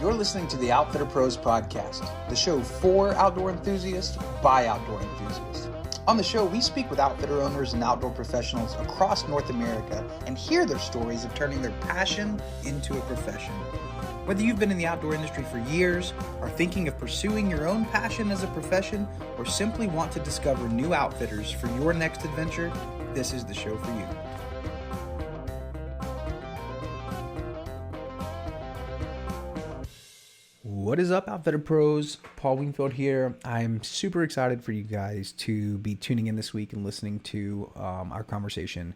You're listening to the Outfitter Pros podcast, the show for outdoor enthusiasts by outdoor enthusiasts. On the show, we speak with outfitter owners and outdoor professionals across North America and hear their stories of turning their passion into a profession. Whether you've been in the outdoor industry for years, are thinking of pursuing your own passion as a profession, or simply want to discover new outfitters for your next adventure, this is the show for you. What is up, Outfitter Pros? Paul Wingfield here. I'm super excited for you guys to be tuning in this week and listening to our conversation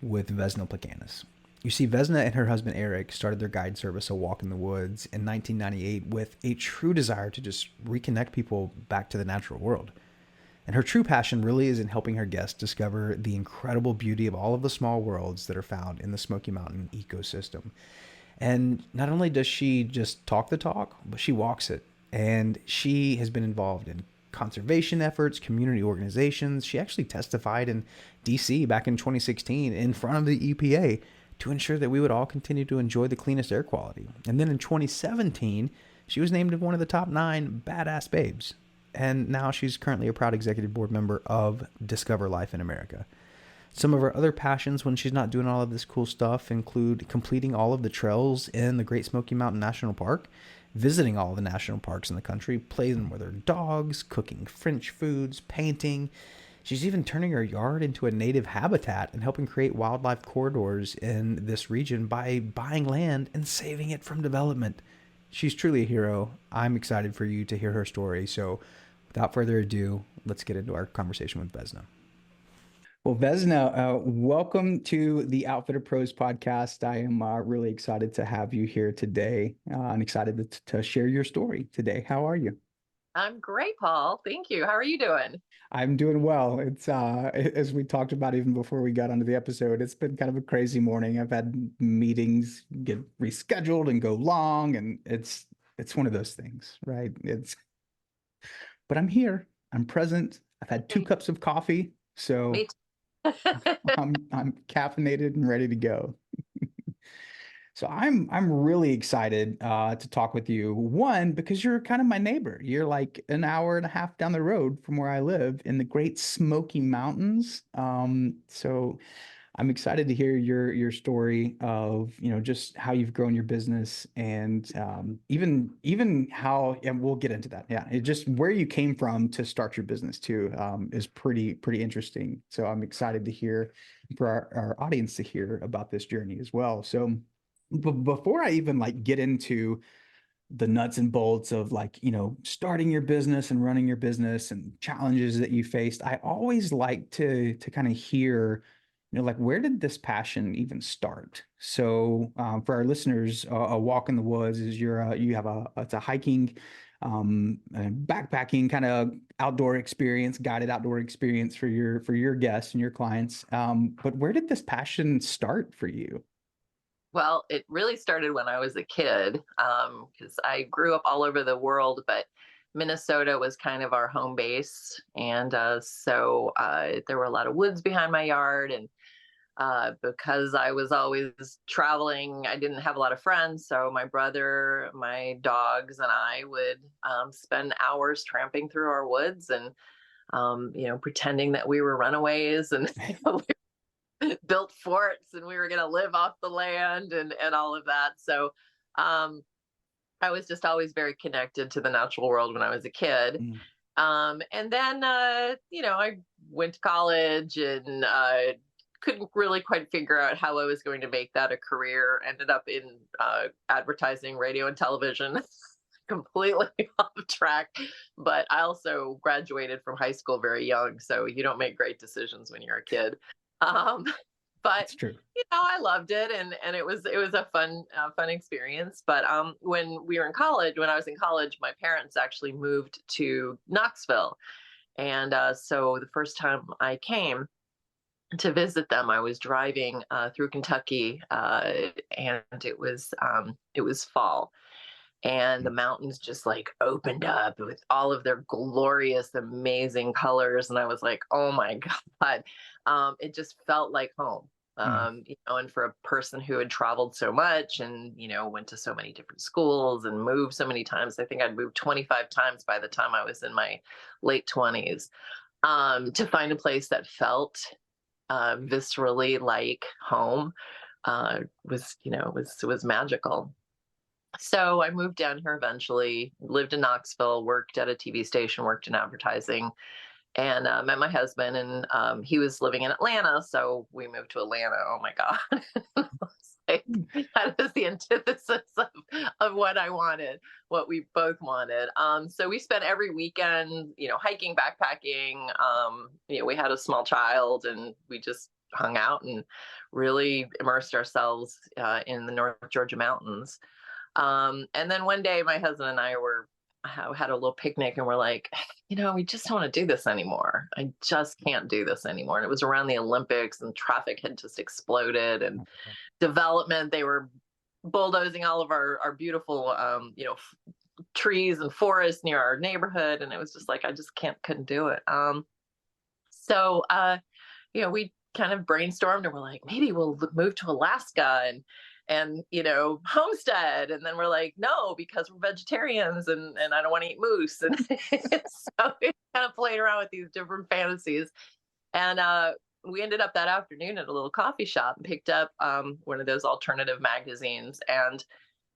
with Vesna Plakanis. You see, Vesna and her husband Eric started their guide service, A Walk in the Woods, in 1998 with a true desire to just reconnect people back to the natural world. And her true passion really is in helping her guests discover the incredible beauty of all of the small worlds that are found in the Smoky Mountain ecosystem. And not only does she just talk the talk, but she walks it. And she has been involved in conservation efforts, community organizations. She actually testified in DC back in 2016 in front of the EPA to ensure that we would all continue to enjoy the cleanest air quality. And then in 2017, she was named one of the top 9 badass babes. And now she's currently a proud executive board member of Discover Life in America. Some of her other passions when she's not doing all of this cool stuff include completing all of the trails in the Great Smoky Mountain National Park, visiting all of the national parks in the country, playing with her dogs, cooking French foods, painting. She's even turning her yard into a native habitat and helping create wildlife corridors in this region by buying land and saving it from development. She's truly a hero. I'm excited for you to hear her story. So without further ado, let's get into our conversation with Vesna. Well, Vesna, welcome to the Outfitter Pros podcast. I am really excited to have you here today and excited to share your story today. How are you? I'm great, Paul. Thank you. How are you doing? I'm doing well. It's as we talked about even before we got onto the episode, it's been kind of a crazy morning. I've had meetings get rescheduled and go long, and it's one of those things, right? But I'm here. I'm present. I've had 2 cups of coffee, so Me too. I'm caffeinated and ready to go. So I'm really excited to talk with you. One, because you're kind of my neighbor. You're like an hour and a half down the road from where I live in the Great Smoky Mountains. So I'm excited to hear your story of, just how you've grown your business and even how, and we'll get into that. Yeah, it just where you came from to start your business too is pretty interesting. So I'm excited to hear for our audience to hear about this journey as well. So before I even get into the nuts and bolts of starting your business and running your business and challenges that you faced, I always like to kind of hear, where did this passion even start? So for our listeners, a walk in the woods is it's a hiking, backpacking kind of outdoor experience, guided outdoor experience for your guests and your clients. But where did this passion start for you? Well, it really started when I was a kid because I grew up all over the world, but Minnesota was kind of our home base. And so there were a lot of woods behind my yard. And because I was always traveling, I didn't have a lot of friends. So my brother, my dogs, and I would spend hours tramping through our woods and, pretending that we were runaways and built forts and we were going to live off the land and all of that. So I was just always very connected to the natural world when I was a kid. And then, I went to college and couldn't really quite figure out how I was going to make that a career. Ended up in advertising, radio, and television. Completely off track. But I also graduated from high school very young. So you don't make great decisions when you're a kid. But That's true. I loved it, and it was a fun experience. But when I was in college, my parents actually moved to Knoxville, and so the first time I came to visit them, I was driving through Kentucky, and it was fall. And the mountains just opened up with all of their glorious, amazing colors. And I was like, oh my God, it just felt like home. Mm. And for a person who had traveled so much and, went to so many different schools and moved so many times, I think I'd moved 25 times by the time I was in my late 20s, to find a place that felt viscerally like home was magical. So I moved down here eventually, lived in Knoxville, worked at a TV station, worked in advertising, and met my husband. And he was living in Atlanta, so we moved to Atlanta. Oh my God. That was the antithesis of what I wanted, what we both wanted. So we spent every weekend, hiking, backpacking. We had a small child, and we just hung out and really immersed ourselves in the North Georgia mountains. And then one day, my husband and I had a little picnic, and we're like, we just don't want to do this anymore. I just can't do this anymore. And it was around the Olympics, and traffic had just exploded, and development. They were bulldozing all of our beautiful, trees and forests near our neighborhood, and it was just like I just couldn't do it. We kind of brainstormed, and we're like, maybe we'll move to Alaska and homestead. And then we're like, no, because we're vegetarians, and I don't want to eat moose. And so we kind of played around with these different fantasies. And we ended up that afternoon at a little coffee shop and picked up one of those alternative magazines. And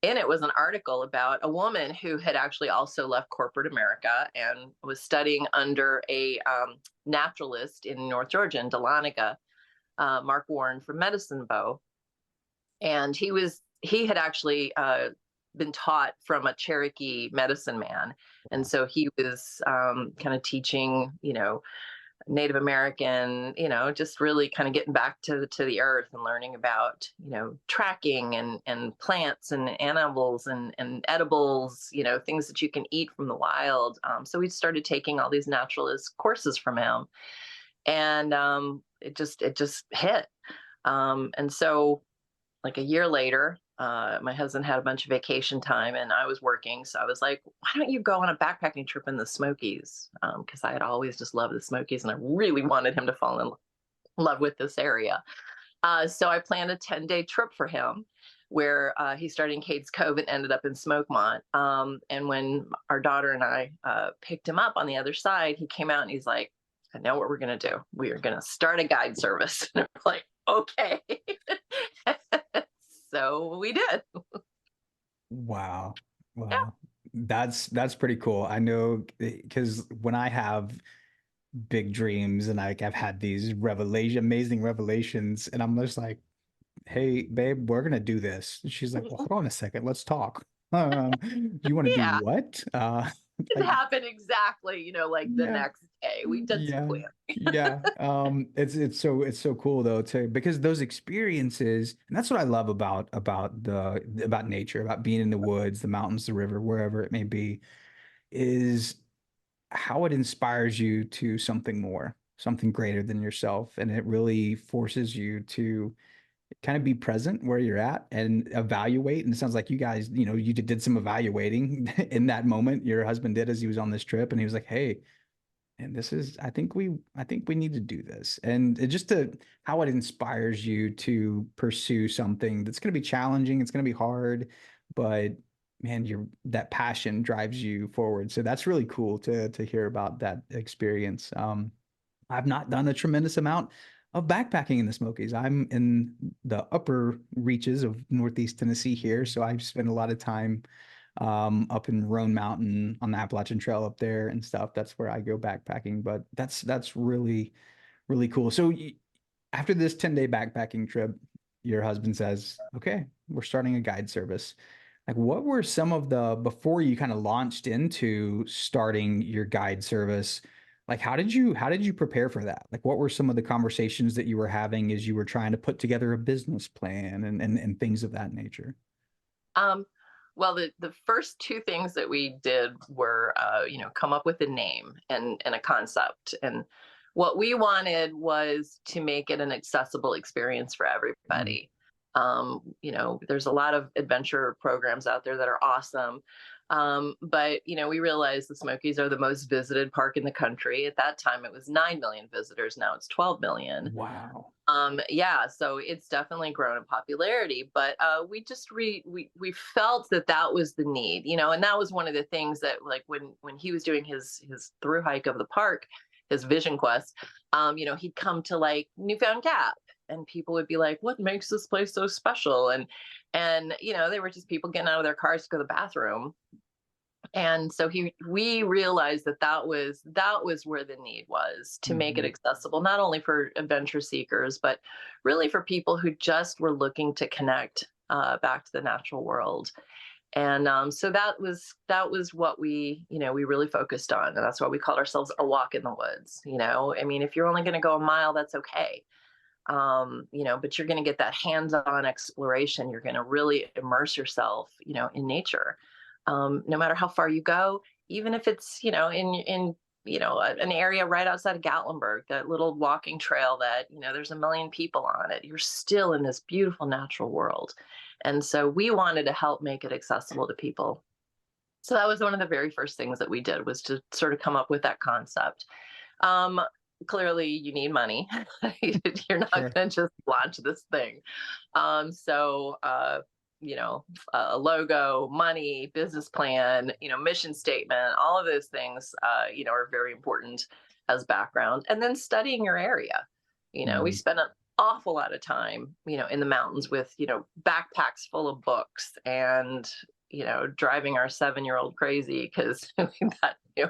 in it was an article about a woman who had actually also left corporate America and was studying under a naturalist in North Georgia, in Dahlonega, Mark Warren from Medicine Bow. And he had actually been taught from a Cherokee medicine man. And so he was kind of teaching, Native American, just really kind of getting back to the earth and learning about, tracking and plants and animals and edibles, things that you can eat from the wild. So we started taking all these naturalist courses from him, and it just hit. And so, like a year later, my husband had a bunch of vacation time, and I was working. So I was like, why don't you go on a backpacking trip in the Smokies? Because I had always just loved the Smokies, and I really wanted him to fall in love with this area. So I planned a 10-day trip for him, where he started in Cades Cove and ended up in Smokemont. And when our daughter and I picked him up on the other side, he came out and he's like, I know what we're going to do. We are going to start a guide service. And I'm like, okay. So we did. Wow. Yeah. Wow. That's pretty cool. I know because when I have big dreams and I've had these amazing revelations, and I'm just like, hey, babe, we're gonna do this. And she's like, well, hold on a second, let's talk. You want to do Yeah. what? It Like, happened exactly, like the yeah, next day. We did some yeah, planning. yeah. It's so cool though too, because those experiences, and that's what I love about nature, about being in the woods, the mountains, the river, wherever it may be, is how it inspires you to something more, something greater than yourself. And it really forces you to kind of be present where you're at and evaluate. And it sounds like you guys, you did some evaluating in that moment. Your husband did as he was on this trip, and he was like, hey, and I think we need to do this. And it just how it inspires you to pursue something that's going to be challenging, it's going to be hard, but man, that passion drives you forward. So that's really cool to hear about that experience. I've not done a tremendous amount of backpacking in the Smokies. I'm in the upper reaches of Northeast Tennessee here, so I've spent a lot of time up in Roan Mountain on the Appalachian Trail up there and stuff. That's where I go backpacking. But that's really really cool. So after this 10-day backpacking trip, your husband says, "Okay, we're starting a guide service." Like, what were some of before you kind of launched into starting your guide service? Like, how did you prepare for that? Like, what were some of the conversations that you were having as you were trying to put together a business plan and things of that nature? Um, well, the first two things that we did were, come up with a name and a concept. And what we wanted was to make it an accessible experience for Mm, everybody. There's a lot of adventure programs out there that are awesome. But we realize the Smokies are the most visited park in the country. At that time, it was 9 million visitors. Now it's 12 million. Wow. Yeah, so it's definitely grown in popularity, but we just we felt that that was the need, and that was one of the things that, like, when he was doing his through hike of the park, his vision quest, he'd come to like Newfound Gap, and people would be like, "What makes this place so special?" And they were just people getting out of their cars to go to the bathroom, and so we realized that that was where the need was, to make it Hmm. accessible not only for adventure seekers, but really for people who just were looking to connect back to the natural world. And so that was what we really focused on, and that's why we called ourselves a walk in the woods. I mean, if you're only going to go a mile, that's okay. But you're going to get that hands-on exploration. You're going to really immerse yourself, in nature. No matter how far you go, even if it's, in an area right outside of Gatlinburg, that little walking trail that, there's a million people on it, you're still in this beautiful natural world. And so we wanted to help make it accessible to people. So that was one of the very first things that we did, was to sort of come up with that concept. Um, Clearly, you need money. You're not Sure. going to just launch this thing. So, a logo, money, business plan, mission statement, all of those things, are very important as background. And then studying your area. We Mhm. spent an awful lot of time, in the mountains with, backpacks full of books, and, driving our 7-year old crazy because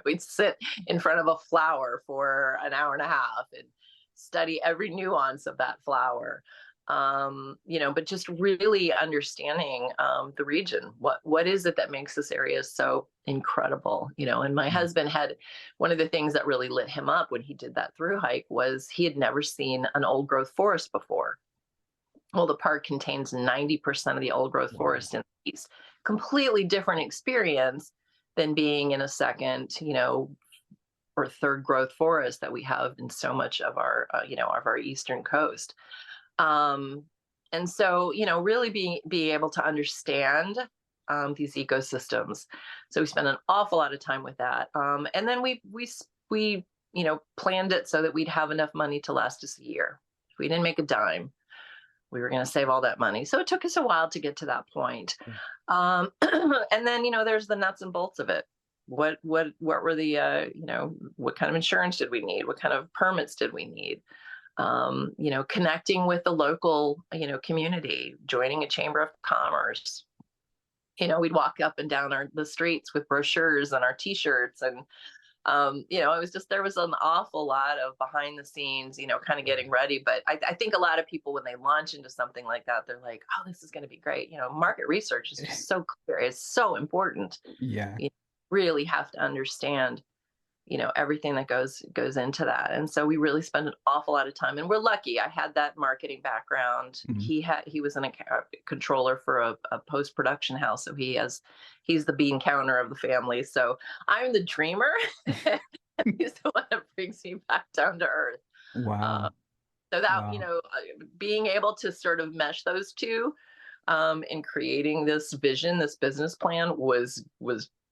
we'd sit in front of a flower for an hour and a half and study every nuance of that flower. But just really understanding the region. What is it that makes this area so incredible? And my Mm. husband had, one of the things that really lit him up when he did that through hike was he had never seen an old growth forest before. Well, the park contains 90% of the old growth Wow. forest in the east. Completely different experience than being in a second, or third growth forest that we have in so much of our eastern coast. Um, and so, really be able to understand these ecosystems. So we spent an awful lot of time with that. And then we planned it so that we'd have enough money to last us a year. If we didn't make a dime, we were going to save all that money. So it took us a while to get to that point. And then, there's the nuts and bolts of it. What were the what kind of insurance did we need? What kind of permits did we need? Connecting with the local, community, joining a chamber of commerce. We'd walk up and down the streets with brochures and our T-shirts, and it was just, there was an awful lot of behind the scenes, kind of getting ready. But I think a lot of people, when they launch into something like that, they're like, "Oh, this is going to be great." Market research is just so clear; it's so important. Yeah. You really have to understand, everything that goes into that. And so we really spend an awful lot of time, and we're lucky. I had that marketing background. Mhm. He was a controller for a post-production house, so he's the bean counter of the family. So I'm the dreamer. He's the one that brings me back down to earth. uh, Wow. so that, Wow. being able to sort of mesh those two, in creating this vision, this business plan, was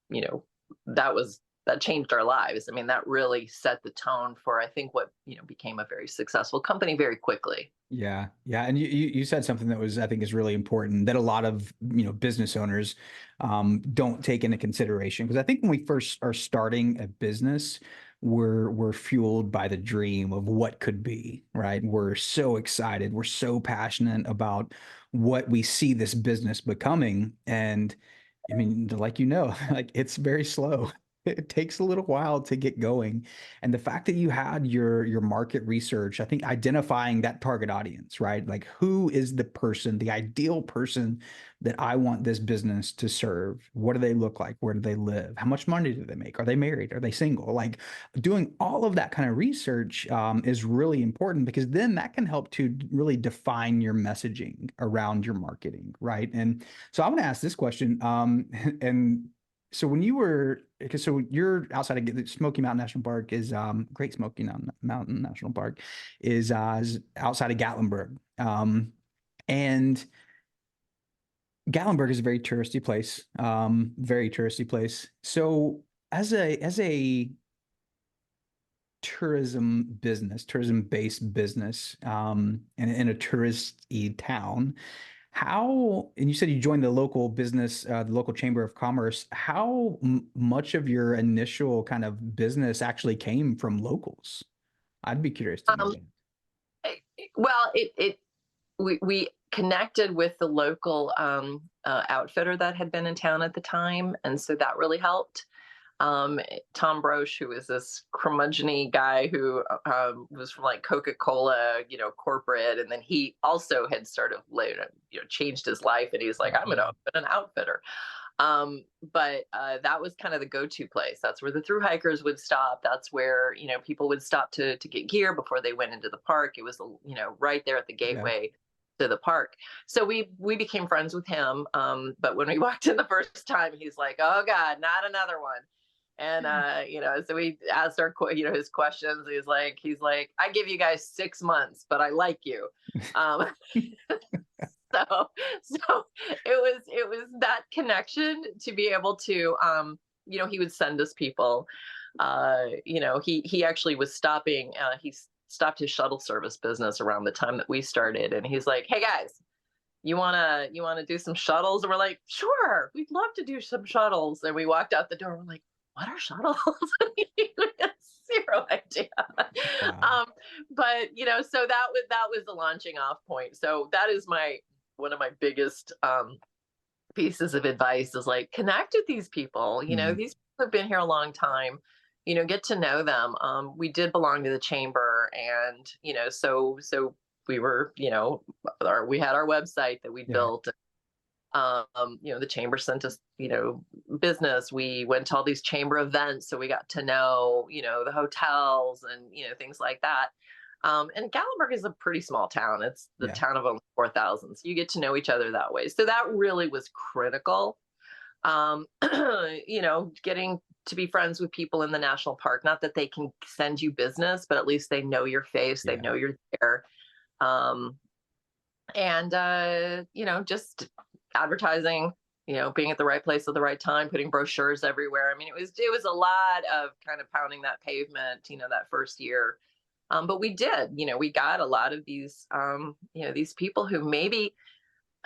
you know that changed our lives. I mean, that really set the tone for, I think, what became a very successful company very quickly. Yeah, yeah, and you said something that was, I think, is really important, that a lot of business owners don't take into consideration, because I think when we first are starting a business, we're fueled by the dream of what could be, right? We're so excited, we're so passionate about what we see this business becoming, and I mean, like like it's very slow. It takes a little while to get going. And the fact that you had your market research, I think identifying that target audience, right? Like, who is the person, the ideal person that I want this business to serve? What do they look like? Where do they live? How much money do they make? Are they married? Are they single? Like, doing all of that kind of research is really important, because then that can help to really define your messaging around your marketing, right? And so I want to ask this question. And so when you were, because so you're outside of Smoky Mountain National Park is Great Smoky Mountain National Park is outside of Gatlinburg. And Gatlinburg is a very touristy place, very touristy place. So as a tourism-based business, and in a touristy town, how, and you said you joined the local business, the local chamber of commerce. How much of your initial kind of business actually came from locals? I'd be curious to know Um, that. well, we connected with the local outfitter that had been in town at the time, and so that really helped. Tom Broche, who was this curmudgeony guy who was from like Coca-Cola, corporate, and then he also had sort of later, changed his life, and he's like, I'm going to open an outfitter. But that was kind of the go-to place. That's where the thru hikers would stop. That's where people would stop to get gear before they went into the park. It was right there at the Yeah. gateway to the park. So we became friends with him. But when we walked in the first time, he's like, "Oh God, not another one." And so we asked our his questions. He's like, "I give you guys 6 months, but I like you." Um, so so it was that connection to be able to he would send us people. He actually was stopping. He stopped his shuttle service business around the time that we started, and he's like, "Hey guys, you wanna do some shuttles?" And we're like, "Sure, we'd love to do some shuttles." And we walked out the door. We're like, "What are shuttles?" Zero idea. Wow. um, but so that was the launching off point. So that is my one of my biggest pieces of advice is like connect with these people. Mhm. These people have been here a long time. Get to know them. We did belong to the chamber, and so we were, we had our website that we Yeah. built. The chamber sent us, business. We went to all these chamber events, so we got to know, the hotels and things like that. And Gatlinburg is a pretty small town. It's the Yeah. town of only 4,000, so you get to know each other that way. So that really was critical. Um, getting to be friends with people in the national park. Not that they can send you business, but at least they know your face. They Yeah. know you're there. Um, and just advertising, being at the right place at the right time, putting brochures everywhere. I mean, it was a lot of kind of pounding that pavement, that first year. But we did, we got a lot of these people who maybe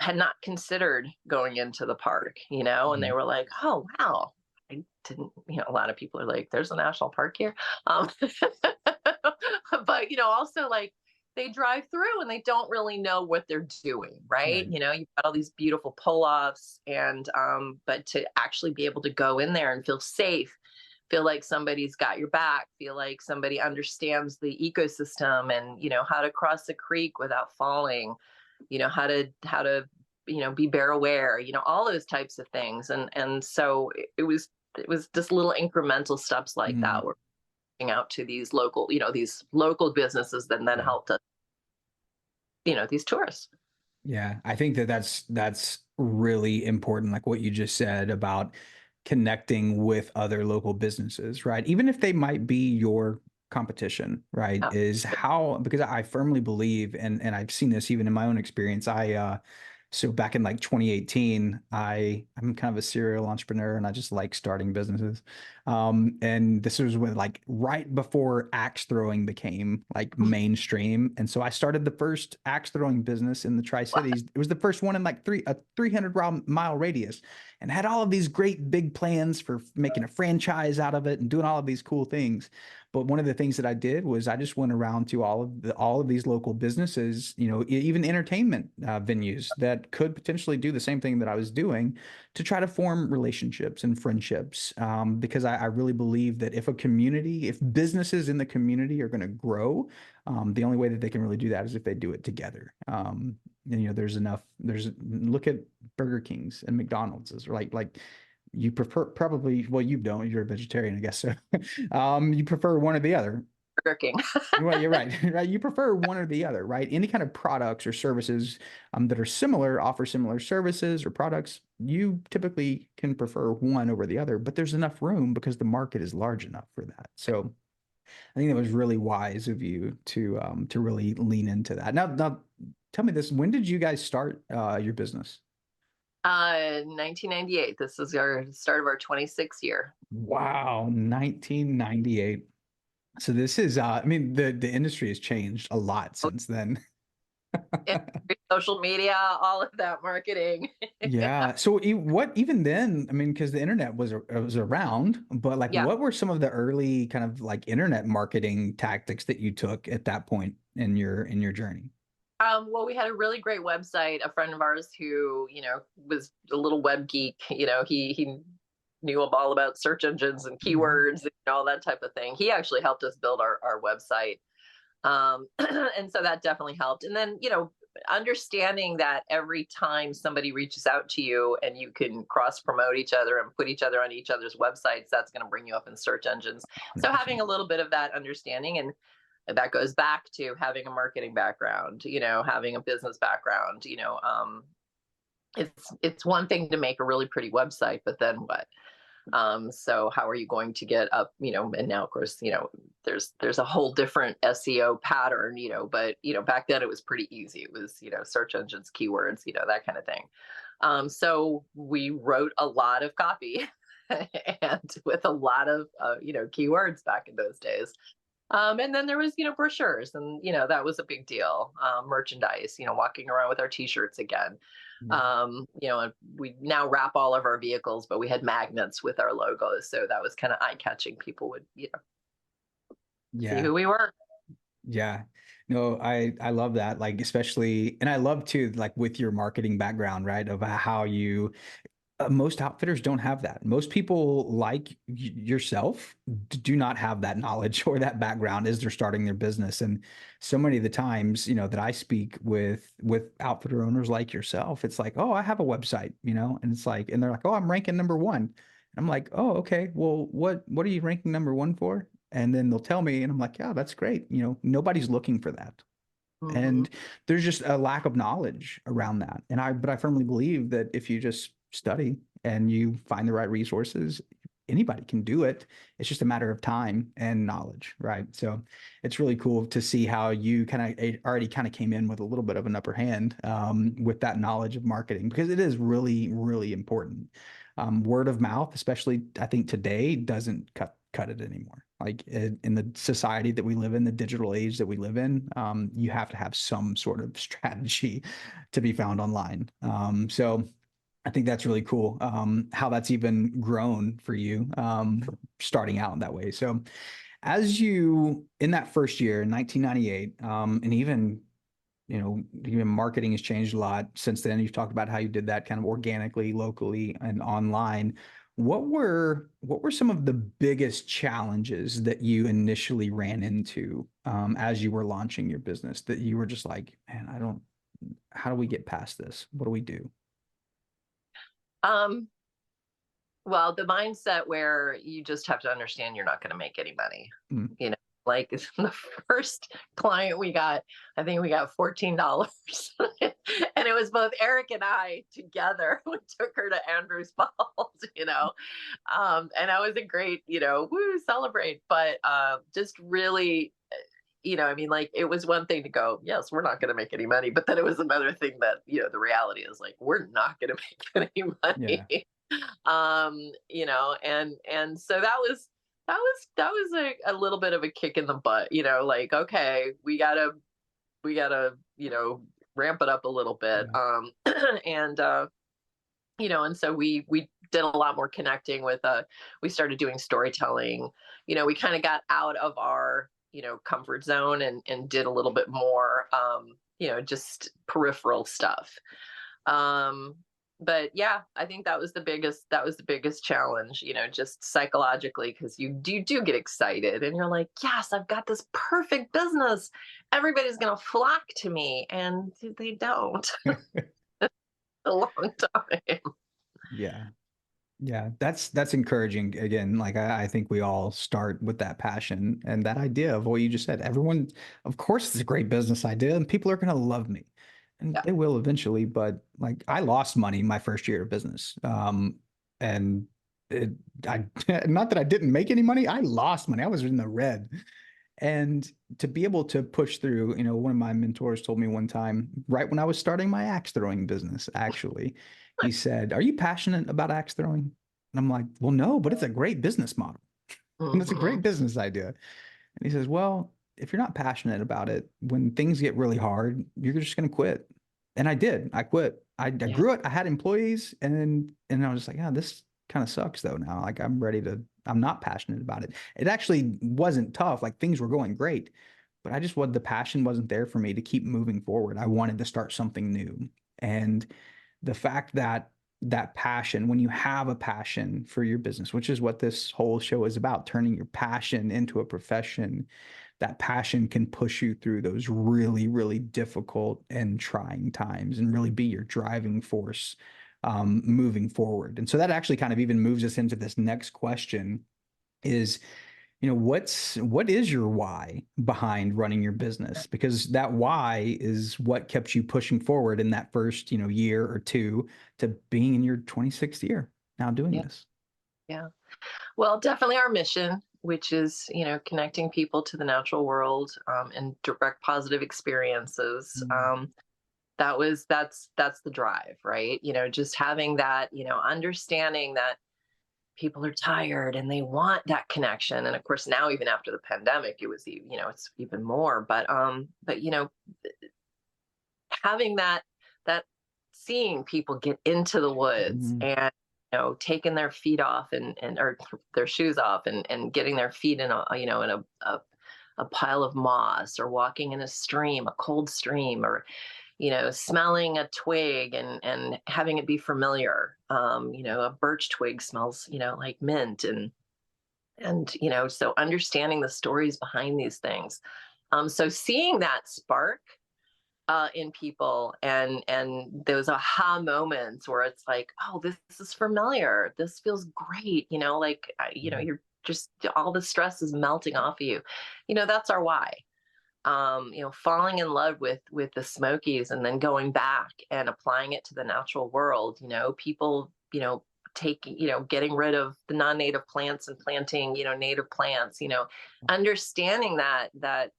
had not considered going into the park, and they Mhm. were like, "Oh wow, I didn't." A lot of people are like, "There's a national park here," but also like they drive through and they don't really know what they're doing, right? Right. You've got all these beautiful pull-offs, and but to actually be able to go in there and feel safe, feel like somebody's got your back, feel like somebody understands the ecosystem, and how to cross a creek without falling, how to be bear aware, all those types of things. And so it was just little incremental steps like that. Mhm. We're reaching out to these local businesses that then Yeah. helped us, these tourists. Yeah, I think that that's really important, like what you just said about connecting with other local businesses, right? Even if they might be your competition, right? Yeah. Is how, because I firmly believe, and I've seen this even in my own experience. So back in like 2018, I'm kind of a serial entrepreneur and I just like starting businesses. And this was when like right before axe throwing became like mainstream. And so I started the first axe throwing business in the Tri-Cities. It was the first one in like a 300-mile radius, and had all of these great big plans for making a franchise out of it and doing all of these cool things. But one of the things that I did was I just went around to all of these local businesses, even entertainment venues that could potentially do the same thing that I was doing, to try to form relationships and friendships. Because I really believe that if businesses in the community are going to grow, the only way that they can really do that is if they do it together. And look at Burger Kings and McDonald's is like you prefer, probably, well, you don't, you're a vegetarian, I guess. So you prefer one or the other. Burger King. Well, you're right, right? You prefer one or the other, right? Any kind of products or services that are similar, offer similar services or products, you typically can prefer one over the other, but there's enough room because the market is large enough for that. So I think that was really wise of you to really lean into that. Now tell me this, when did you guys start your business? 1998. This is our start of our 26th year. Wow, 1998. So this is I mean the industry has changed a lot since then. Yeah, social media, all of that marketing. Yeah. So what even then, I mean, because the internet was around, but like Yeah. what were some of the early kind of like internet marketing tactics that you took at that point in your journey? Well, we had a really great website. A friend of ours who, was a little web geek. He knew all about search engines and Mhm. keywords and all that type of thing. He actually helped us build our website. And so that definitely helped. And then, understanding that every time somebody reaches out to you and you can cross promote each other and put each other on each other's websites, that's going to bring you up in search engines. So having 100%. a little bit of that understanding, and that goes back to having a marketing background, having a business background, it's one thing to make a really pretty website, but then what? So how are you going to get up, and now of course, there's a whole different SEO pattern, but back then it was pretty easy. It was, search engines, keywords, that kind of thing. So we wrote a lot of copy and with a lot of keywords back in those days. And then there was, brochures, and that was a big deal. Merchandise, walking around with our T-shirts again. Yeah. And we now wrap all of our vehicles, but we had magnets with our logos, so that was kind of eye catching. People would, see Yeah. who we were. Yeah. No, I love that. Like especially, and I love too, like with your marketing background, right? Of how you most outfitters don't have that. Most people like yourself do not have that knowledge or that background as they're starting their business. And so many of the times, that I speak with outfitter owners like yourself, it's like, oh, I have a website, and it's like, and they're like, oh, I'm ranking number one. And I'm like, oh, okay. Well, what are you ranking number one for? And then they'll tell me, and I'm like, yeah, that's great. Nobody's looking for that. Hmm. And there's just a lack of knowledge around that. But I firmly believe that if you just study and you find the right resources, anybody can do it. It's just a matter of time and knowledge, right? So it's really cool to see how you kind of already kind of came in with a little bit of an upper hand with that knowledge of marketing because it is really, really important. Word of mouth, especially I think today, doesn't cut it anymore. Like in the society that we live in, the digital age that we live in, you have to have some sort of strategy to be found online. So I think that's really cool how that's even grown for you starting out that way. So as you in that first year in 1998, and even marketing has changed a lot since then. You've talked about how you did that kind of organically, locally, and online. What were some of the biggest challenges that you initially ran into as you were launching your business that you were just like, man, I don't, how do we get past this? What do we do? Um, well, the mindset where you just have to understand you're not going to make any money. Mm. You know, like the first client we got, I think we got $14. And it was both Eric and I together. We took her to Andrews Falls, and that was a great, woo, celebrate. But just really, I mean, like it was one thing to go, yes, we're not going to make any money. But then it was another thing that, the reality is like, we're not going to make any Yeah. money. And so that was a little bit of a kick in the butt, like, okay, we gotta, ramp it up a little bit. Yeah. And and so we did a lot more connecting with we started doing storytelling. We kind of got out of our, comfort zone and did a little bit more just peripheral stuff. um but yeah, I think that was the biggest challenge, just psychologically, because you do get excited and you're like, yes, I've got this perfect business, everybody's gonna flock to me, and they don't. A long time. Yeah. Yeah, that's encouraging. Again, like I think we all start with that passion and that idea of what you just said. Everyone, of course, it's a great business idea, and people are going to love me, and Yeah. they will eventually. But like, I lost money my first year of business, and it, I not that I didn't make any money, I lost money. I was in the red, And to be able to push through, one of my mentors told me one time, right when I was starting my axe throwing business, actually, he said, "Are you passionate about axe throwing?" And I'm like, "Well, no, but it's a great business model and it's a Hmm. great business idea." And he says, "Well, if you're not passionate about it, when things get really hard, you're just going to quit." And I did. I quit. I Yeah. grew it. I had employees, and I was just like, "Yeah, this kind of sucks though now. Like I'm ready to. I'm not passionate about it." It actually wasn't tough. Like things were going great, but I just the passion wasn't there for me to keep moving forward. I wanted to start something new, and the fact that that passion, when you have a passion for your business, which is what this whole show is about, turning your passion into a profession, that passion can push you through those really, really difficult and trying times and really be your driving force moving forward. And so that actually kind of even moves us into this next question is, what is your why behind running your business? Because that why is what kept you pushing forward in that first, year or two to being in your 26th year now doing Yeah. this. Yeah. Well, definitely our mission, which is, connecting people to the natural world, and direct positive experiences. Mm. That's the drive, right? Just having that, understanding that people are tired and they want that connection. And of course, now even after the pandemic, it's even more. But having that seeing people get into the woods Mhm. and taking their feet off and or their shoes off and getting their feet in a pile of moss, or walking in a stream, a cold stream, or smelling a twig and having it be familiar. A birch twig smells like mint, and so understanding the stories behind these things. So seeing that spark in people, and those aha moments where it's like, oh, this is familiar, this feels great, you're just, all the stress is melting off of you. That's our why. Falling in love with the Smokies and then going back and applying it to the natural world. People, taking, getting rid of the non-native plants and planting, native plants. Understanding that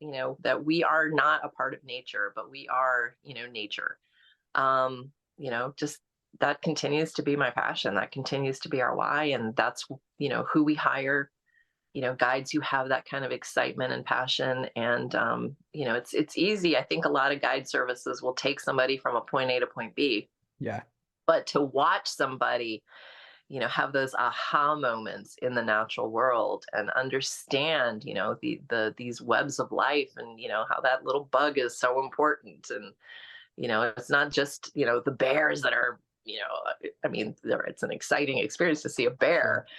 we are not a part of nature, but we are, nature. Just that continues to be my passion. That continues to be our why, and that's who we hire. Guides who have that kind of excitement and passion. And it's easy. I think a lot of guide services will take somebody from a point A to point B, Yeah. but to watch somebody have those aha moments in the natural world and understand these webs of life, and how that little bug is so important. And it's not just the bears that are, I mean, it's an exciting experience to see a bear, Sure.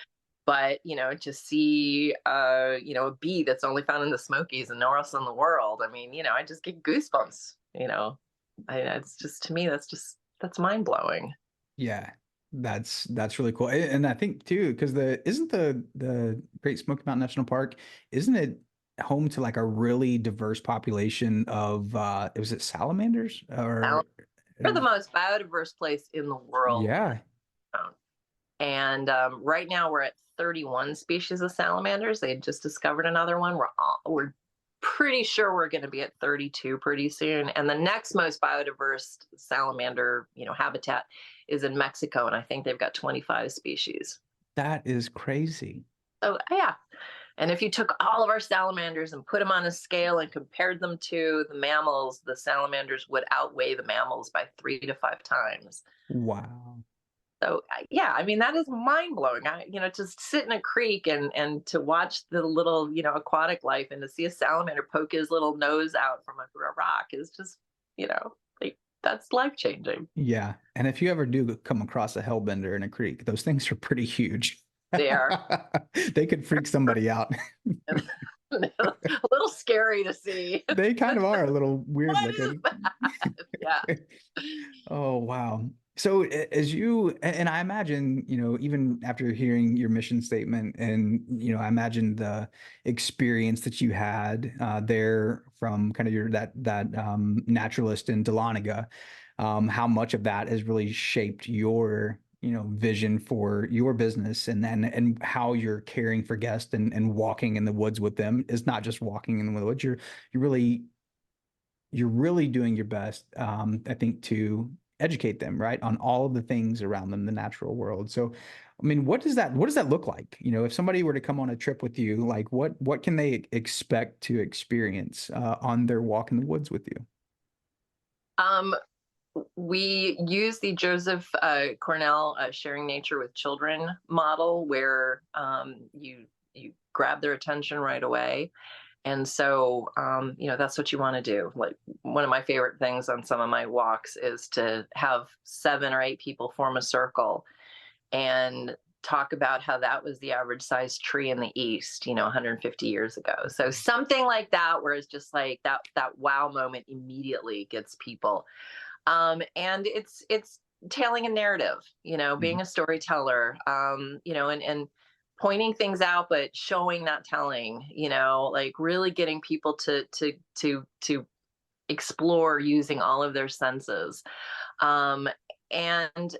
but to see a bee that's only found in the Smokies and nowhere else in the world, I mean, I just get goosebumps. It's just, to me, that's mind-blowing. Yeah. That's really cool. And I think too, because the Great Smoky Mountain National Park, isn't it home to like a really diverse population of was it salamanders Now, or we're the most biodiverse place in the world. yeah. And right now we're at 31 species of salamanders. They just discovered another one. We're pretty sure we're going to be at 32 pretty soon. And the next most biodiverse salamander, habitat is in Mexico, and I think they've got 25 species. That is crazy. So yeah. And if you took all of our salamanders and put them on a scale and compared them to the mammals, the salamanders would outweigh the mammals by 3 to 5 times. Wow. So yeah, I mean, that is mind blowing. Just sit in a creek and to watch the little aquatic life, and to see a salamander poke his little nose out from under a rock is just like, that's life changing. Yeah. And if you ever do come across a hellbender in a creek, those things are pretty huge. They are They could freak somebody out. a little scary to see. They kind of are a little weird What is looking. that? Yeah. Oh, wow. So as you, and I imagine, even after hearing your mission statement and, I imagine the experience that you had there from kind of that naturalist in Dahlonega, how much of that has really shaped your vision for your business, and how you're caring for guests and walking in the woods with them is not just walking in the woods. You're really you're really doing your best, I think, to educate them, right, on all of the things around them, the natural world. So, I mean, what does that look like? If somebody were to come on a trip with you, like what can they expect to experience on their walk in the woods with you? Um, we use the Joseph Cornell Sharing Nature with Children model, where you grab their attention right away. And so, that's what you want to do. Like, one of my favorite things on some of my walks is to have 7 or 8 people form a circle and talk about how that was the average size tree in the East, 150 years ago. So something like that, where it's just like that wow moment immediately gets people. And it's telling a narrative, Mhm. being a storyteller, and pointing things out, but showing, not telling, like really getting people to explore using all of their senses. um, and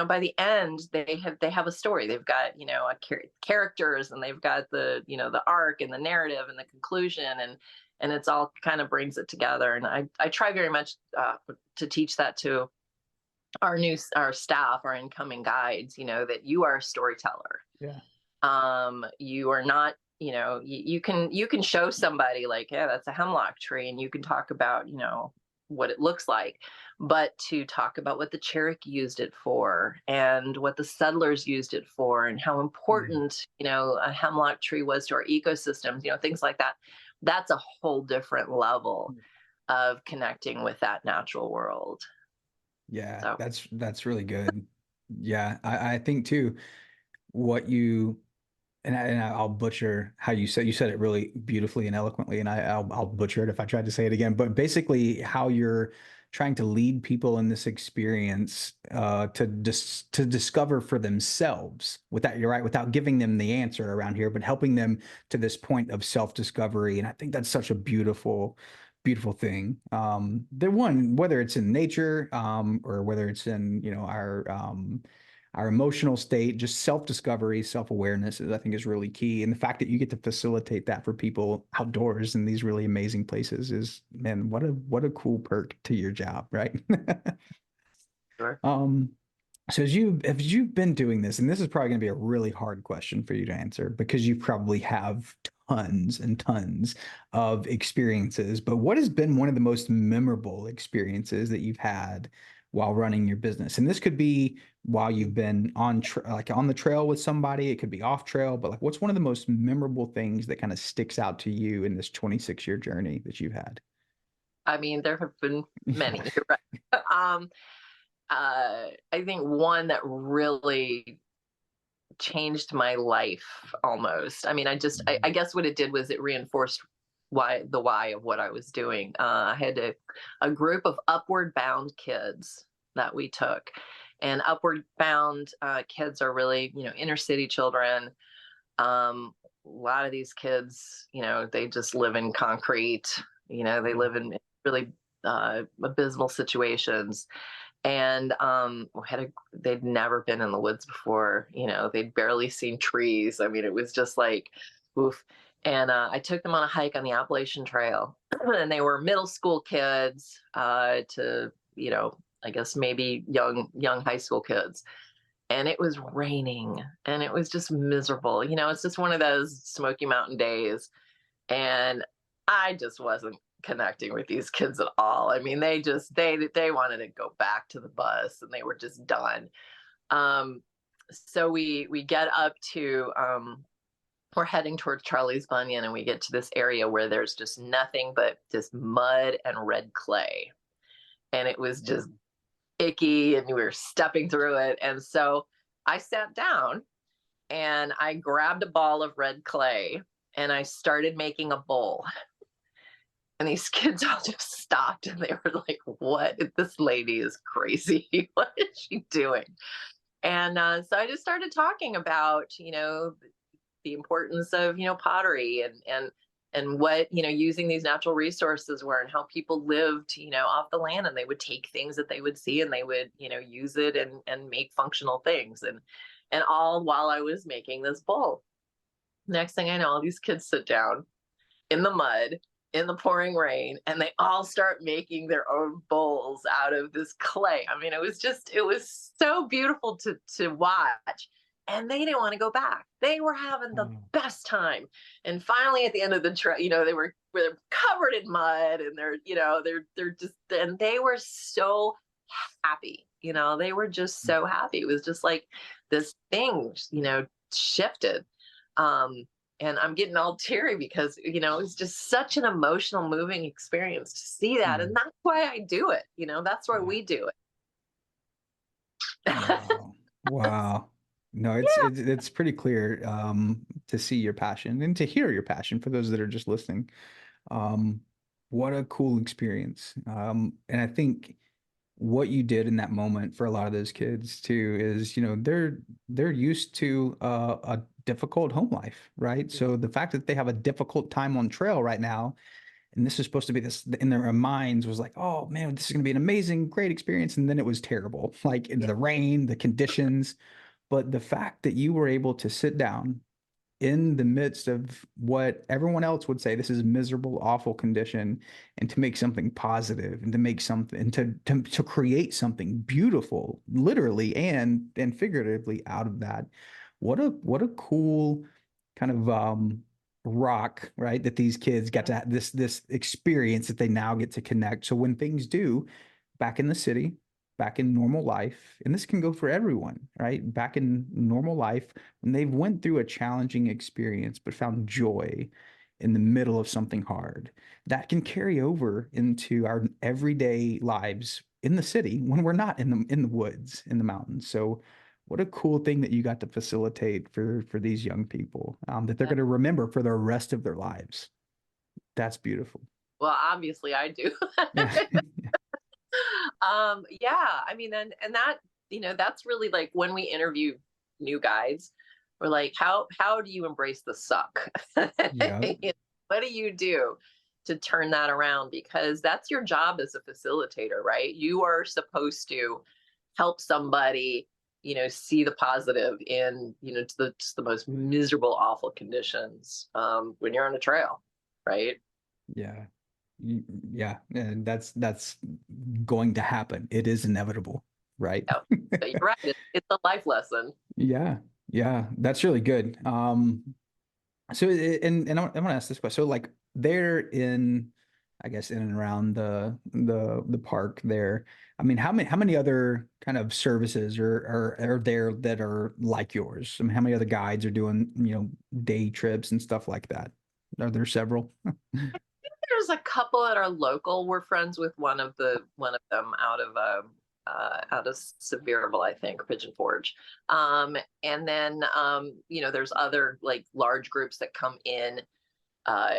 by the end they have a story. They've got characters, and they've got the arc and the narrative and the conclusion, and it's all kind of brings it together. And I try very much to teach that to our staff, our incoming guides, that you are a storyteller. Yeah. You are not, you can show somebody, like, yeah, that's a hemlock tree, and you can talk about what it looks like. But to talk about what the Cherokee used it for, and what the settlers used it for, and how Mm. important a hemlock tree was to our ecosystems, things like that, that's a whole different level of connecting with that natural world. Yeah, So that's really good. Yeah, I think too, what you I'll butcher how you said it really beautifully and eloquently, and I'll butcher it if I tried to say it again. But basically, how you're trying to lead people in this experience to discover for themselves, without you're right, without giving them the answer around here, but helping them to this point of self-discovery. And I think that's such a beautiful thing. The one, whether it's in nature, or whether it's in our emotional state, just self-discovery, self-awareness is, I think, is really key. And the fact that you get to facilitate that for people outdoors in these really amazing places is, man, what a cool perk to your job, right? sure. Um, so as you've been doing this, and this is probably going to be a really hard question for you to answer because you probably have tons and tons of experiences, but what has been one of the most memorable experiences that you've had while running your business? And this could be while you've been like on the trail with somebody, it could be off trail, but like what's one of the most memorable things that kind of sticks out to you in this 26-year journey that you've had? I mean, there have been many. You're right. I think one that really changed my life almost. I mean, I guess what it did was it reinforced the why of what I was doing. I had a group of upward bound kids that we took, and upward bound kids are really, inner city children. A lot of these kids, they just live in concrete. They Yeah. live in really abysmal situations. And they'd never been in the woods before. They'd barely seen trees. I mean, it was just like, oof. And I took them on a hike on the Appalachian Trail, and they were middle school kids to, I guess maybe young high school kids. And it was raining, and it was just miserable. It's just one of those Smoky Mountain days, and I just wasn't connecting with these kids at all. I mean, they wanted to go back to the bus, and they were just done. Um, so we get up to we're heading towards Charlie's Bunyan, and we get to this area where there's just nothing but just mud and red clay, and it was just icky, and we were stepping through it. And so I sat down, and I grabbed a ball of red clay, and I started making a bowl. And these kids all just stopped, and they were like, "What? This lady is crazy. What is she doing?" And so I just started talking about, the importance of, pottery, and and what, using these natural resources were, and how people lived, off the land, and they would take things that they would see, and they would, use it and make functional things, and all while I was making this bowl. Next thing I know, all these kids sit down in the mud in the pouring rain, and they all start making their own bowls out of this clay. I mean, it was so beautiful to watch. And they didn't want to go back. They were having the best time. And finally, at the end of the trip, they're covered in mud, and they're just, and they were so happy. They were just so happy. It was just like this thing, shifted. And I'm getting all teary because, it's just such an emotional, moving experience to see that. And that's why I do it. That's why we do it. Wow. Wow. No, it's pretty clear to see your passion and to hear your passion for those that are just listening. What a cool experience. And I think what you did in that moment for a lot of those kids too is, they're used to a difficult home life, right? So the fact that they have a difficult time on trail right now, and this is supposed to be this in their minds was like, oh man, this is going to be an amazing, great experience. And then it was terrible, like in the rain, the conditions. But the fact that you were able to sit down in the midst of what everyone else would say, this is a miserable, awful condition, and to make something positive and to make something and to create something beautiful, literally and figuratively out of that. What a cool kind of rock, right? That these kids got to have this experience that they now get to connect. So when things do back in the city, back in normal life, and this can go for everyone, right? Back in normal life, when they've went through a challenging experience but found joy in the middle of something hard, that can carry over into our everyday lives in the city when we're not in the woods, in the mountains. So what a cool thing that you got to facilitate for these young people, that they're Yeah. going to remember for the rest of their lives. That's beautiful. Well, obviously I do. Yeah. Yeah, I mean, and that, that's really like when we interview new guides, we're like, how do you embrace the suck? Yeah. What do you do to turn that around? Because that's your job as a facilitator, right? You are supposed to help somebody, see the positive in, just the most miserable, awful conditions, when you're on a trail, right? Yeah. Yeah, and that's going to happen. It is inevitable, right? Yeah, but you're right. It's a life lesson. Yeah, yeah, that's really good. So and I want to ask this question. So like they're in, I guess in and around the park there. I mean, how many other kind of services are there that are like yours? I mean, how many other guides are doing, day trips and stuff like that? Are there several? There's a couple that are local. We're friends with one of them out of Sevierville, I think, Pigeon Forge. And then there's other like large groups that come in, uh,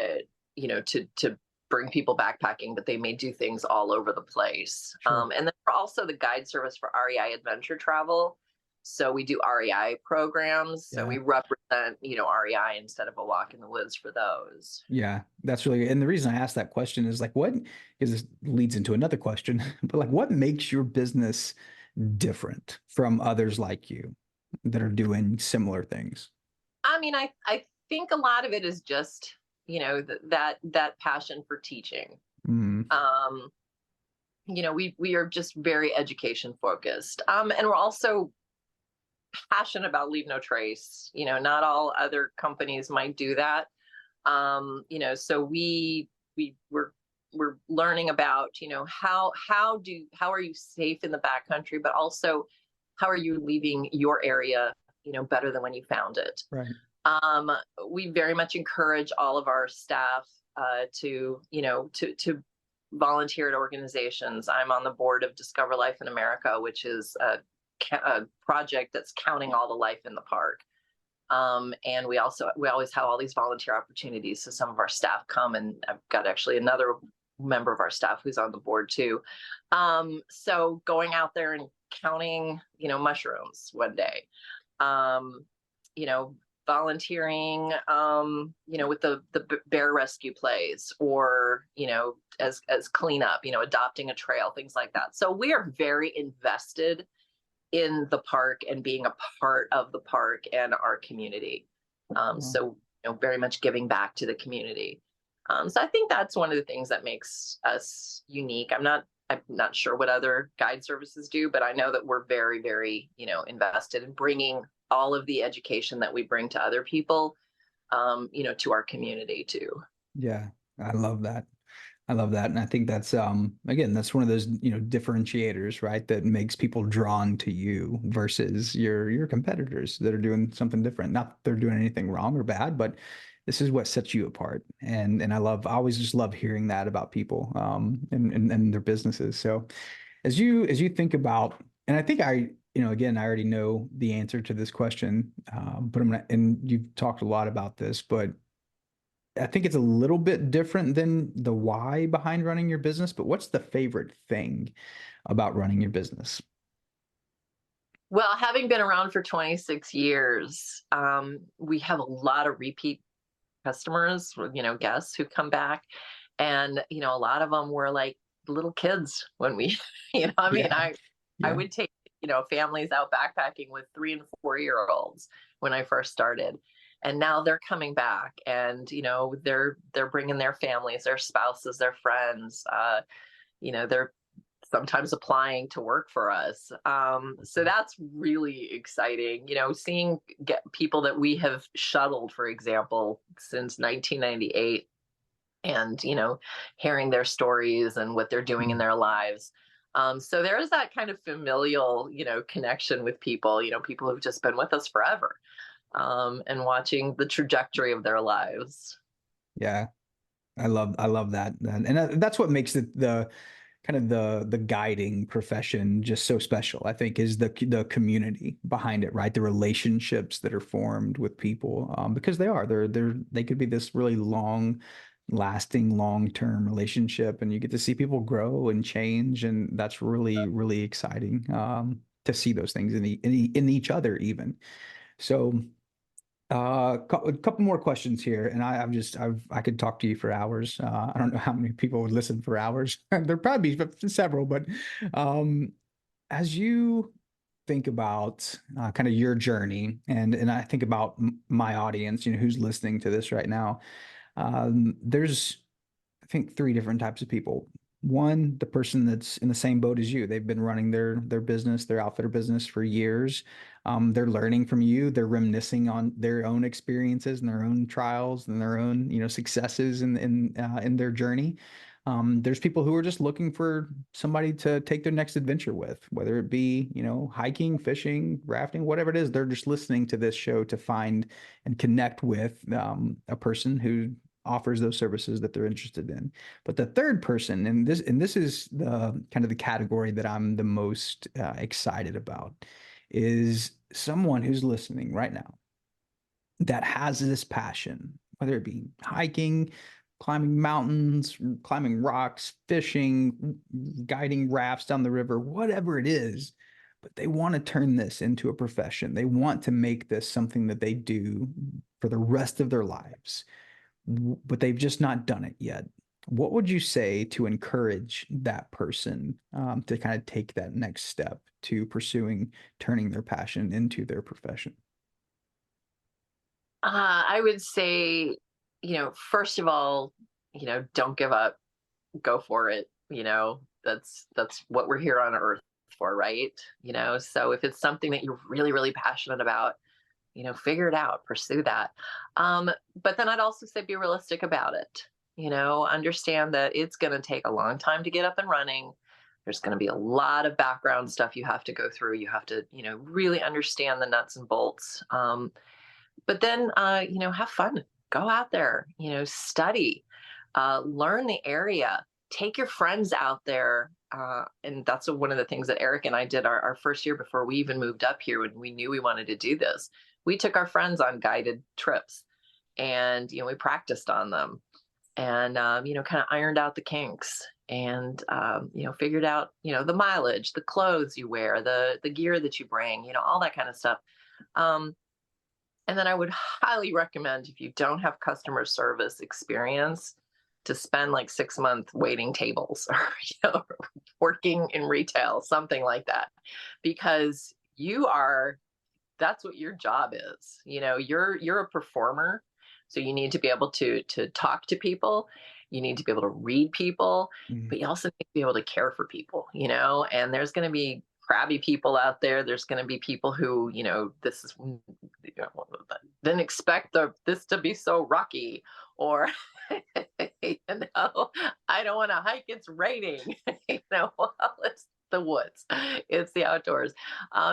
to bring people backpacking, but they may do things all over the place. Sure. And then we're also the guide service for REI Adventure Travel. So we do REI programs. So Yeah. we represent, REI instead of a walk in the woods for those. Yeah, that's really good. And the reason I asked that question is like, what, because this leads into another question, but like, what makes your business different from others like you that are doing similar things? I mean, I think a lot of it is just, that passion for teaching. Mm, Um, we are just very education focused. And we're also passionate about leave no trace. Not all other companies might do that. So we're learning about, how are you safe in the backcountry, but also how are you leaving your area, better than when you found it. right. Um, we very much encourage all of our staff to volunteer at organizations. I'm on the board of Discover Life in America, which is a project that's counting all the life in the park. And we always have all these volunteer opportunities. So some of our staff come, and I've got actually another member of our staff who's on the board too. So going out there and counting, mushrooms one day, um, volunteering, with the bear rescue plays, or as cleanup, adopting a trail, things like that. So we are very invested in the park and being a part of the park and our community. Wow. So very much giving back to the community. So I think that's one of the things that makes us unique. I'm not sure what other guide services do, but I know that we're very, very, invested in bringing all of the education that we bring to other people, to our community too. Yeah, I love that. I love that. And I think that's again, that's one of those, differentiators, right? That makes people drawn to you versus your competitors that are doing something different. Not that they're doing anything wrong or bad, but this is what sets you apart. And I always just love hearing that about people and their businesses. So as you think about, and I think again, I already know the answer to this question, but and you've talked a lot about this, but I think it's a little bit different than the why behind running your business, but what's the favorite thing about running your business? Well, having been around for 26 years, we have a lot of repeat customers, guests who come back. And, a lot of them were like little kids when we, I mean, Yeah. I Yeah. would take, families out backpacking with 3 and 4 year olds when I first started. And now they're coming back, and, they're bringing their families, their spouses, their friends, they're sometimes applying to work for us. So that's really exciting. Seeing get people that we have shuttled, for example, since 1998, and hearing their stories and what they're doing in Mm. their lives. So there is that kind of familial, connection with people. People who've just been with us forever, and watching the trajectory of their lives. Yeah. I love that. And that's what makes the kind of the guiding profession just so special, I think, is the community behind it, right? The relationships that are formed with people, because they could be this really lasting, long-term relationship, and you get to see people grow and change, and that's really, really exciting, to see those things in each other even. So a couple more questions here, and I could talk to you for hours. I don't know how many people would listen for hours. There'd probably be several, but um, as you think about kind of your journey, and I think about my audience, who's listening to this right now, there's I think three different types of people. One, the person that's in the same boat as you. They've been running their business, their outfitter business for years. They're learning from you. They're reminiscing on their own experiences and their own trials and their own, successes in their journey. There's people who are just looking for somebody to take their next adventure with, whether it be, hiking, fishing, rafting, whatever it is. They're just listening to this show to find and connect with a person who offers those services that they're interested in. But the third person, and this is the kind of the category that I'm the most excited about, is someone who's listening right now that has this passion, whether it be hiking, climbing mountains, climbing rocks, fishing, guiding rafts down the river, whatever it is. But they want to turn this into a profession. They want to make this something that they do for the rest of their lives, but they've just not done it yet. What would you say to encourage that person to kind of take that next step to pursuing turning their passion into their profession? I would say, first of all, don't give up, go for it. That's what we're here on earth for, right? So if it's something that you're really, really passionate about, figure it out, pursue that. But then I'd also say be realistic about it. Understand that it's going to take a long time to get up and running. There's going to be a lot of background stuff you have to go through. You have to, really understand the nuts and bolts. But then, have fun. Go out there, study, learn the area, take your friends out there. And that's one of the things that Eric and I did our first year before we even moved up here when we knew we wanted to do this. We took our friends on guided trips, and, we practiced on them, and, kind of ironed out the kinks, and, figured out, the mileage, the clothes you wear, the gear that you bring, all that kind of stuff. Um, And then I would highly recommend, if you don't have customer service experience, to spend like 6 month waiting tables or working in retail, something like that, because that's what your job is. You're a performer, so you need to be able to talk to people. You need to be able to read people, Mm. but you also need to be able to care for people. And there's going to be crabby people out there. There's going to be people who, this is, didn't expect this to be so rocky, or I don't want to hike. It's raining. Well, it's the woods. It's the outdoors.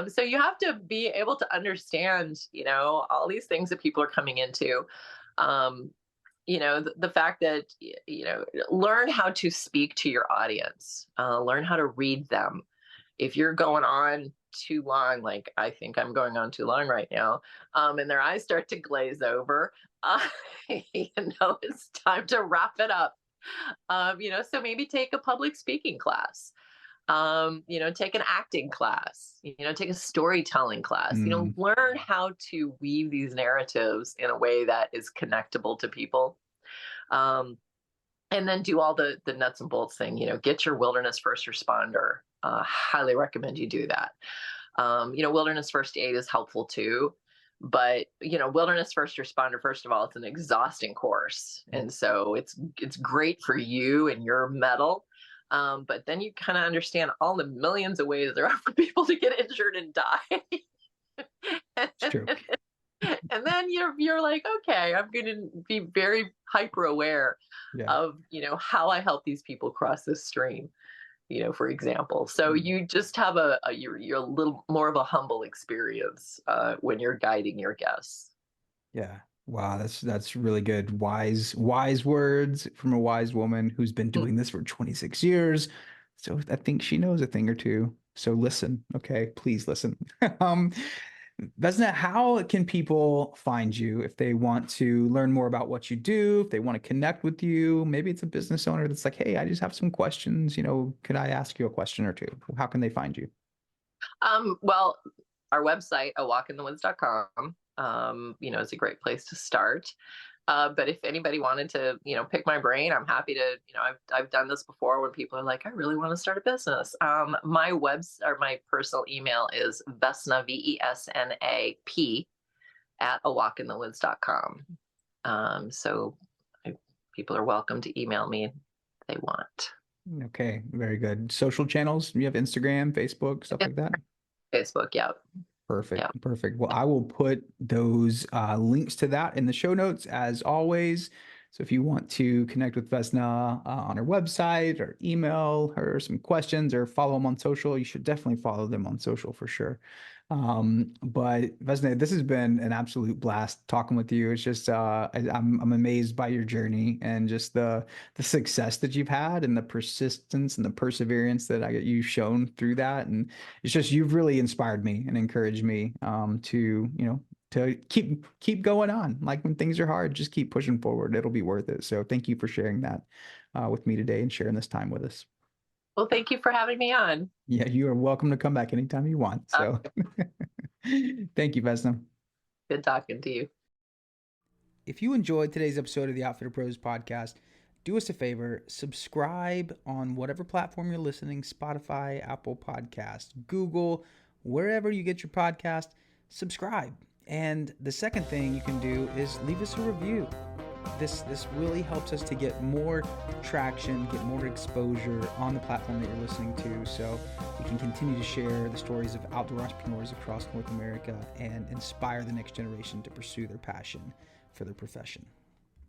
So you have to be able to understand, all these things that people are coming into. Um, the fact that, learn how to speak to your audience, learn how to read them. If you're going on too long, like I think I'm going on too long right now, and their eyes start to glaze over, uh, it's time to wrap it up. So maybe take a public speaking class, take an acting class, take a storytelling class, Mm. learn how to weave these narratives in a way that is connectable to people. Um, and then do all the nuts and bolts thing, get your wilderness first responder. Highly recommend you do that. Wilderness first aid is helpful too, but wilderness first responder, first of all, it's an exhausting course, and so it's great for you and your mettle. But then you kind of understand all the millions of ways there are for people to get injured and die. It's true. And then you're like, okay, I'm going to be very hyper aware Yeah. of how I help these people cross this stream, for example. So Mm. you just have you're a little more of a humble experience when you're guiding your guests. Yeah. Wow, that's really good. Wise words from a wise woman who's been doing this for 26 years. So I think she knows a thing or two. So listen, okay? Please listen. Um, Vesna, how can people find you if they want to learn more about what you do, if they want to connect with you? Maybe it's a business owner that's like, hey, I just have some questions. Could I ask you a question or two? How can they find you? Well, our website, awalkinthewoods.com, is a great place to start. But if anybody wanted to, pick my brain, I'm happy to. I've done this before when people are like, I really want to start a business. My personal email is Vesna, VESNAP, at awalkinthewoods.com. So people are welcome to email me if they want. Okay, very good. Social channels, you have Instagram, Facebook, stuff like that? Facebook, yeah. Yeah. Perfect. Perfect. Well, I will put those links to that in the show notes as always. So if you want to connect with Vesna on her website or email her some questions or follow them on social, you should definitely follow them on social for sure. But Vesna, this has been an absolute blast talking with you. It's just I'm amazed by your journey and just the success that you've had and the persistence and the perseverance that you've shown through that. And it's just you've really inspired me and encouraged me to keep going on. Like when things are hard, just keep pushing forward. It'll be worth it. So thank you for sharing that with me today and sharing this time with us. Well, thank you for having me on. Yeah, you are welcome to come back anytime you want. So thank you, Vesna. Good talking to you. If you enjoyed today's episode of the Outfitter Pros podcast, do us a favor, subscribe on whatever platform you're listening, Spotify, Apple Podcast, Google, wherever you get your podcast, subscribe. And the second thing you can do is leave us a review. This really helps us to get more traction, get more exposure on the platform that you're listening to, so we can continue to share the stories of outdoor entrepreneurs across North America and inspire the next generation to pursue their passion for their profession.